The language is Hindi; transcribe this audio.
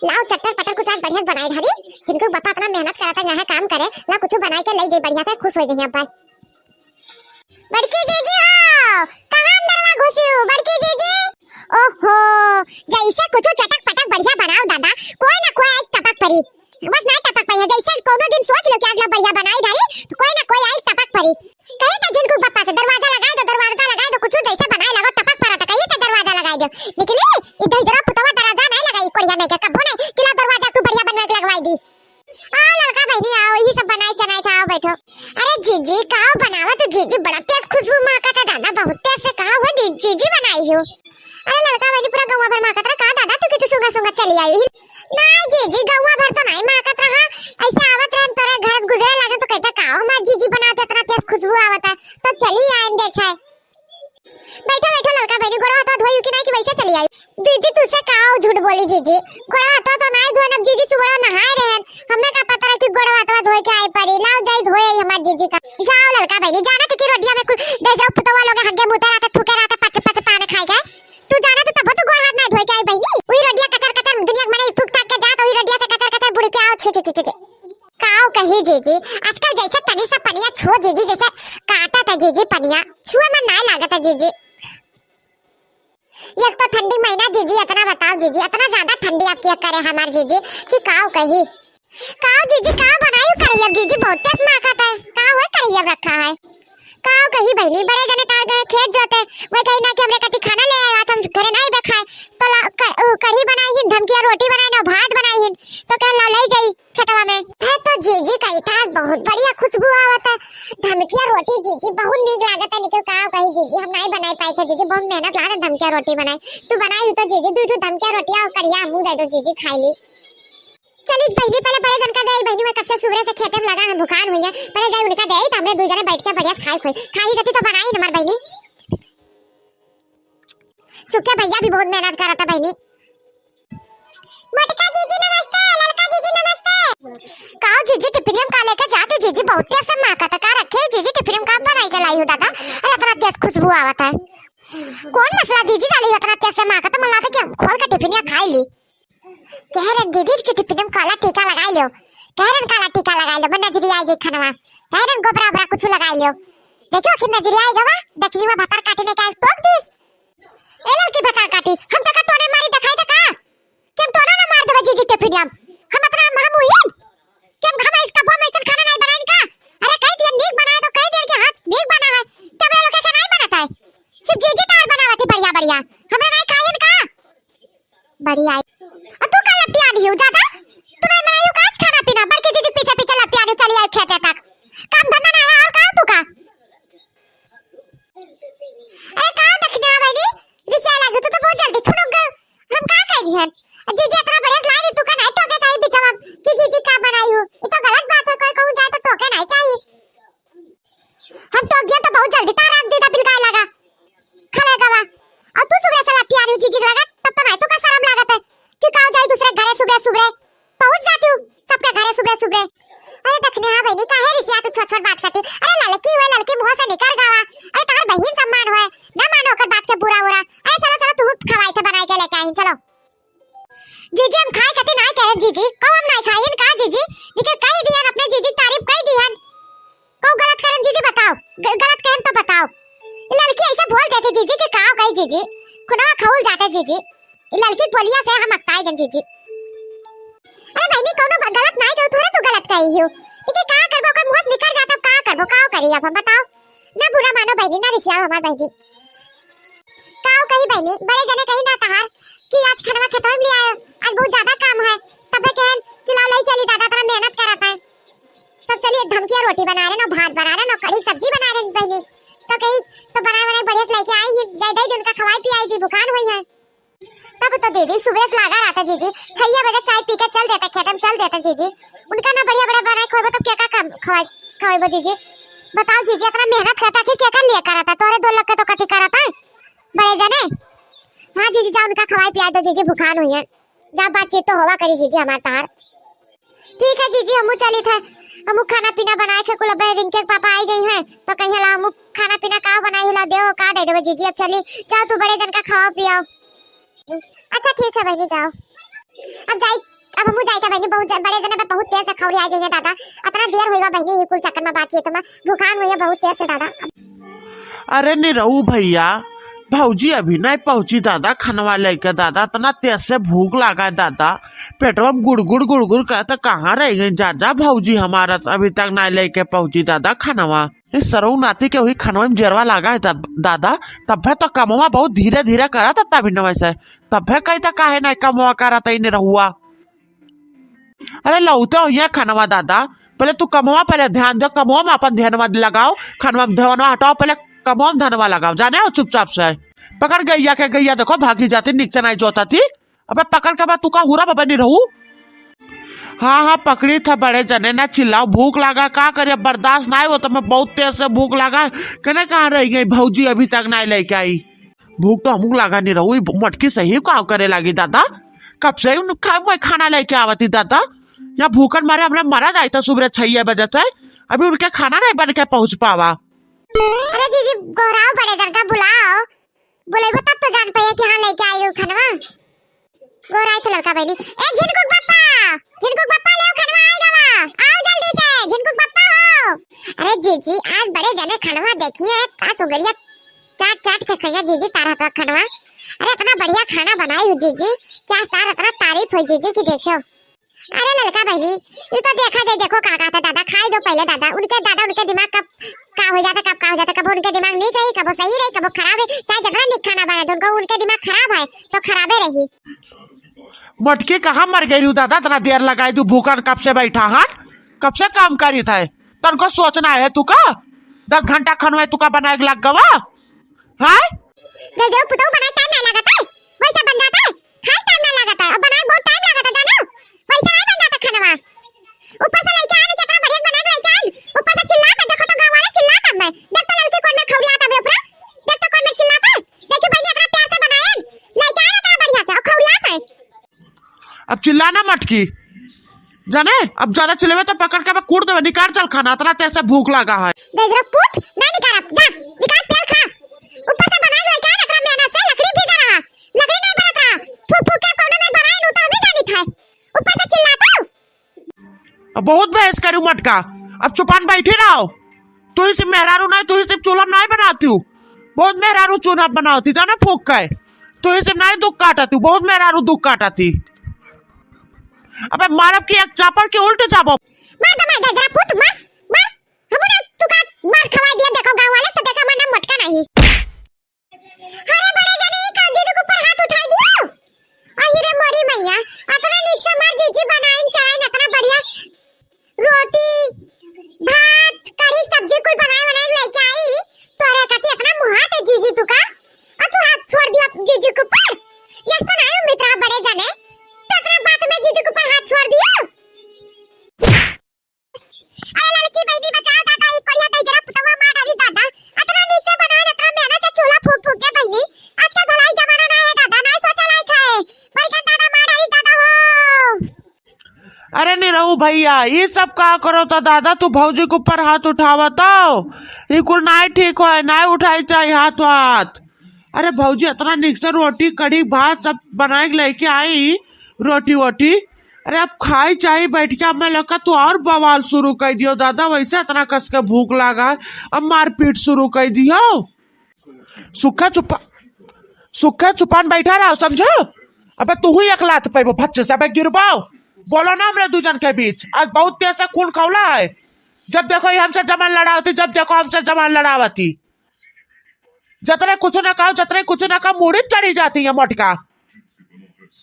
लाओ चट्टर पटर कुछ आज बढ़िया बनाई ढारी जिनको बापा इतना मेहनत करता है यहाँ काम करे ला कुछ बनाई के ले जाए बढ़िया से खुश हो जाए यहाँ पर। बड़की दीदी हो कहां अंदर में घुसी हो बड़की दीदी? ओहो जैसे कुछ चटक पटक बढ़िया बनाओ दादा कोई ना कोई एक टपक परी बस ना टपक पई जैसे कोनो दिन सोच लो कि आज ला बढ़िया बनाई ढारी तो कोई ना कोई आई टपक परी कहीं ना जिनको बापा से दरवाजा लगाए दो कुछ जैसे बनाए लगो टपक पड़ा था कहीं तो दरवाजा लगाए दो निकली इधर जरा पुतवा दरवाजा नहीं लगाई कोरिया नहीं के कबो नहीं किला दरवाजा तू बढ़िया बनवा के लगवाई दी। आ लड़का बहनी आओ यही सब बनाई चनाई था आओ बैठो। अरे जीजी काओ बनावा तो जीजी बड़ा तेज खुशबू महका था दादा बहुत तेज से कहा हुआ जीजी बनाई हो। अरे लड़का बहनी पूरा गौवा भर महका था कहा दादा तू कितु सुंगा सुंगा चली आई नहीं जीजी गौवा भर तो नहीं महका रहा ऐसे आवत रहन तोरे घर गुजरे लगे तो कहता काओ मां जीजी बनाते इतना तेज खुशबू आवता तो चली आइन देखा। बैठो बैठो लड़का बहनी गोड़ा हाथ धोई कि नहीं कि वैसे चली आई। दीदी तुझसे काओ झूठ बोली जीजी गोड़ा हाथ तो नहीं धोए अब जीजी सुबह नहाए रहन हमें का पता है कि गोड़ा हाथ धोए के आई पड़ी लाओ जाई धोए हमार जीजी का जाओ लड़का बहनी जाना तो कि रोटियां में कुछ दे जाओ पुतवा लोग हग्गे मुते रहते थूके रहते पच पच पाने खाए गए तू जाना तो तब तो गोड़ा हाथ नहीं धोए के आई बहनी वही रोटियां कचर कचर दुनिया में थूक टाक के जा तो वही रोटियां से कचर कचर बुड़ी के आओ छी छी छी काओ कही जीजी आजकल जैसे तनी सा पनिया छो जीजी जैसे काटा था जीजी पनिया छुए में ना लागत है जीजी। एक तो ठंडी महीना दीदी इतना बताओ जीजी इतना ज्यादा ठंडी आप क्या करे हमार जीजी कि काओ कही काओ जीजी काओ बनाई करिए जीजी बहुत तेज मां खाता है काओ है करिए रखा है काओ कही बहनी बड़े जने तार गए खेत जोते वही कहीं ना कि हमरे कति खाना ले आया हम घरे नहीं बेखाए तो कढ़ी बनाई ही धमकिया रोटी बनाई ना भात बनाई ही तो क्या ला ले जाई खेतवा में है तो जीजी कही था बहुत बढ़िया खुशबू आवत है धमकिया रोटी जीजी बहुत नीक लागत है निकल काओ कही जीजी हम नहीं बनाई पाई थे जीजी बहुत मेहनत लागत धमकिया रोटी बनाई तू बनाई तो जीजी दू धमकिया रोटियां और कढ़िया मुंह दे दो जीजी खाई ली। चलिए बहनी पहले बड़े जन का दे बहनी में कब से सुबह से खेते में लगा है भुखान हुई है पहले जाई उनका दे तो हमने दो जने बैठ के बढ़िया खाई रहती तो बनाई हमार बहनी सुखे भैया भी बहुत मेहनत कर रहा था बहनी। मोटिका जीजी नमस्ते ललका जीजी नमस्ते काओ जीजी टिफिन में का लेकर जा तो जीजी बहुत तेज से मां का रखे जीजी टिफिन में का बनाई के लाई हो दादा अरे इतना तेज खुशबू आवत है कौन मसला दीदी डाली इतना तेज से मां का तो मन लगा कि हम खोल के टिफिन खाई ली कह रहे दीदी के टिफिन में काला टीका लगा लो कह रहे काला टीका लगा लो बन्ना नजरी आई जे खाना कह रहे गोबरा बरा कुछ लगा लो देखो कि नजरी आएगा वा दक्षिणी में भातर काटने का टोक दिस ए लड़की भातर काटी हम तक तोने मारी दिखाई था का केम तोना ना मार देबे जीजी टिफिन हम अपना हम हुई केम हम इसका वो में खाना नहीं बनाई का अरे कह दिया नीक बनाए तो कह दे के हाथ नीक बना है कैमरा लोग का नहीं बनाता है सिर्फ जीजी तार बनावती बढ़िया बढ़िया हमरा नहीं खाइन का बढ़िया तू का लपटी आनी हो ज्यादा तू नहीं बनाई काज खाना पीना बल्कि जीजी पीछे पीछे लपटी आनी चली आई खेते तक काम धंधा ना है और का तू का अरे का दखना बहनी रिचा लागू तो बहुत जल्दी छुड़ो गए हम का कह दिहन जीजी इतना बड़े लाई तू का नहीं टोके चाहिए पीछे हम कि जीजी का बनाई हो ये तो गलत बात है कोई कहूं जाए तो टोके नहीं चाहिए हम टोक दिया तो बहुत जल्दी तारा रख देता बिलकाए लगा खले गवा और तू सुबह से लपटी आनी जीजी लगा तब तो नहीं तो का शर्म लागत है कि काओ जाए दूसरे घरे सुबह सुबह पहुंच जाती हूं सबके घरे सुबह सुबह। अरे दखने हां बहनी काहे रिसिया तू छोट छोट बात करती अरे लड़की मुंह से निकल गावा अरे तार बहन सम्मान होए ना मानो कर बात के बुरा बुरा अरे चलो चलो तू खवाई थे बनाई के लेके आई चलो जीजी हम खाए कते नहीं कहे जीजी कब हम नहीं खाइन का जीजी निके कह दियन अपने जीजी तारीफ कह दियन को गलत करन जीजी बताओ गलत कहन तो बताओ लड़की ऐसे बोल देती जीजी के काओ कही जीजी खुदा खौल जाते जीजी लड़की बोलिया से हम अक्ताई गन जीजी अरे बहनी कोनो गलत नहीं कहू थोड़े तू गलत कही हो ठीक है का करबो कर मुंह से निकल जाता का करबो काओ करी अब हम बताओ ना बुरा मानो बहनी ना रिसिया हमार बहनी काओ कही बहनी बड़े जने कही ना तहार कि आज खाना खत्म ले आयो आज बहुत ज्यादा काम है तबे कहन कि लाओ ले चली दादा तेरा मेहनत करता है तब चलिए धमकिया रोटी बना रहे ना भात बना रहे ना कढ़ी सब्जी बना रहे बहनी तो कही तो बना बढ़िया से लेके आई जय दई दिन का खवाई पियाई थी भुखान हुई है तब तो दीदी सुबह से लगा रहता जीजी 6 बजे चाय पी के चल देता खेतम चल देता जीजी उनका ना बढ़िया बढ़िया बनाए खोबो तो क्या का खवाई जीजी बताओ जीजी इतना मेहनत करता कि क्या कर लिया करता तोरे 2 लाख का तो कथी करता है बड़े जने हां जीजी जा उनका खवाई पिया दो जीजी भुखान हुई है जा बातचीत तो होवा करी जीजी हमार तार ठीक है जीजी हमू चली थे हमू खाना पीना बनाए के कुल बे रिंके पापा आई गई हैं तो कहीं ला हमू खाना पीना का बनाई ला देओ का दे देबे जीजी अब चली जाओ तू बड़े जन का खाओ पियाओ अच्छा ठीक है बहनी जाओ अब जाई ना बहनी बहुत बड़े जने पे बहुत तेज से खौरी आ जाइए दादा। इतना देर होइबा बहनी ये कुल चक्कर में बातचीत में भूखान हुई है बहुत तेज से दादा। अरे निरहू भैया भौजी अभी नहीं पहुंची दादा खनवा लेके दादा इतना तेज से भूख लगा है दादा पेटवा में गुड़गुड़ कहता कहाँ रह गई जा भौजी हमारा अभी तक नहीं लेके पहुंची दादा खनवा इस सरऊ नाती के वही खनवा में जेरवा लगा है दादा तब तो कमवा बहुत धीरे धीरे करा था तभी न वैसे तब कहता काहे नहीं कमवा करा था इन्हें रहुआ। अरे लौते हो ये खनवा दादा पहले तू कमवा पहले ध्यान दो कमवा में अपन ध्यान लगाओ खनवा में ध्यान हटाओ पहले कमवा में धनवा लगाओ जाने हो चुपचाप से पकड़ गैया के गैया देखो भागी जाती नीचे नहीं जोता थी अबे पकड़ के बाद तू का हुरा बाबा नहीं रहू। हाँ पकड़ी था बड़े जने ना चिल्लाओ भूख लगा का करे बर्दाश्त ना हो तो मैं बहुत तेज से भूख लगा कहने कहाँ रह गई भौजी अभी तक नहीं लेके आई भूख तो हमको लगा नहीं रहू मटकी सही काम करे लगी दादा कब से खाना लेके आवती दादा यहाँ भूखन मारे हमने मरा जाए था सुबह 6 बजे से अभी उनके खाना नहीं बन के पहुँच पावा। अरे जीजी गोराओ बड़े जन का बुलाओ बोलेबो तब तो जान पाए कि हाँ लेके आई हूँ खनवा गोराई तो लड़का बहनी ए झिनकुक बप्पा ले खनवा आएगा वा आओ जल्दी से झिनकुक बप्पा हो। अरे जीजी आज बड़े जने खनवा देखिए का चुगलिया चाट के खैया जीजी तारा तो खनवा अरे इतना बढ़िया खाना बनाई हूँ जीजी क्या तार इतना तारीफ हुई जीजी की देखो। अरे लड़का बहनी ये तो देखा जाए देखो का था दादा खाई दो पहले दादा उनके दिमाग कब का हो जाता कब उनके दिमाग नहीं रही कब सही रही कब खराब रही चाहे जगह नहीं खाना बना तो उनको उनके दिमाग खराब है तो खराबे रही। मटकी कहाँ मर गई दादा इतना देर लगाई तू भूखन कब से बैठा हाँ कब से काम करी था तनको सोचना है तू का 10 घंटा खनवा तू का बनाए लग गवा हाँ जो पुतो बनाए टाइम ना लगता है वैसा बन जाता है खाए टाइम ना लगता है और बनाए बहुत टाइम लगता जानो वैसा नहीं बन जाता खनवा ऊपर से लेके आने कितना बढ़िया बना के लेके आन ऊपर से चिल्लाता देखो तो गांव वाले चिल्लाता मैं देख तो लड़की कौन में खौरियाता बे ऊपर देख तो कौन में चिल्लाता है देखो बहनी इतना प्यार से बनाए लेके आने इतना बढ़िया से और खौरियाता है। अब चिल्लाना मटकी जाने अब ज्यादा चिल्लेवे तो पकड़ के कूट देवे निकाल चल खाना इतना तेज भूख लगा है गजरा पुत ना निकाल जा निकाल पेल खा ऊपर से बना लेके आने इतना मेहनत से लकड़ी भी जा रहा लकड़ी नहीं बनत रहा फूक के कोने में बनाए नु तो हमें जानी था ऊपर से चिल्लाता अब बहुत बहस करूं मटका अब चुपान बैठी रहो तू ही सिर्फ मेहरारू नहीं तू ही सिर्फ चूल्हा नहीं बनाती हूँ बहुत मेहरारू चूल्हा बनाती जाना फूक के तू ही सिर्फ नहीं दुख काटती बहुत मेहरारू दुख काटती अबे मारब की एक चापड़ के उल्टे चापो मार गजरा पुत मार हम ना तू का मार खवा दिया देखो गांव वाले तो देखा मार नाम मटका नहीं। अरे बड़े जने का जीजू के ऊपर हाथ उठा दियो अहिरे मोरी मैया इतना नीक से मार जीजी बनाइन चढ़ाइन इतना बढ़िया रोटी भात करी सब्जी कुल बनाए लेके आई तोरे कति इतना मुहात है जीजी तू का और तू हाथ छोड़ दिया जीजी के ऊपर यस तो नहीं मित्रा बड़े जने तो इतना बात में जीजी के ऊपर हाथ छोड़ दिया। अरे लड़की बेटी बचाओ दादा एक कोरिया दे जरा पुतवा मार डाली दादा इतना नीचे बना इतना मेहनत से चूल्हा फूक के बहनी आजकल भलाई जमाना ना है दादा ना सोचा नहीं खाए बैगन दादा मार डाली दादा हो। अरे नहीं रहू भैया ये सब का करो तो दादा तू भौजी के ऊपर हाथ उठावा तो ये कुल नहीं ठीक हो नहीं उठाई चाहिए हाथ अरे भौजी इतना निक से रोटी कड़ी भात सब बनाए लेके आई रोटी वोटी अरे अब खाई चाहिए बैठ के अब मैं लगा तू और बवाल शुरू कर दियो दादा वैसे इतना कस के भूख लगा अब मारपीट शुरू कर दियो सुखा चुपान बैठा रहो समझो अबे तू ही अकला पे भच्चे से अबे गिरबाओ बोलो ना हमरे दो जन के बीच आज बहुत तेज से खून खौला है जब देखो ये हमसे जमान लड़ावती जब देखो हमसे जमान लड़ावती जतरे कुछ ना कहो मुड़ी चढ़ी जाती है मटका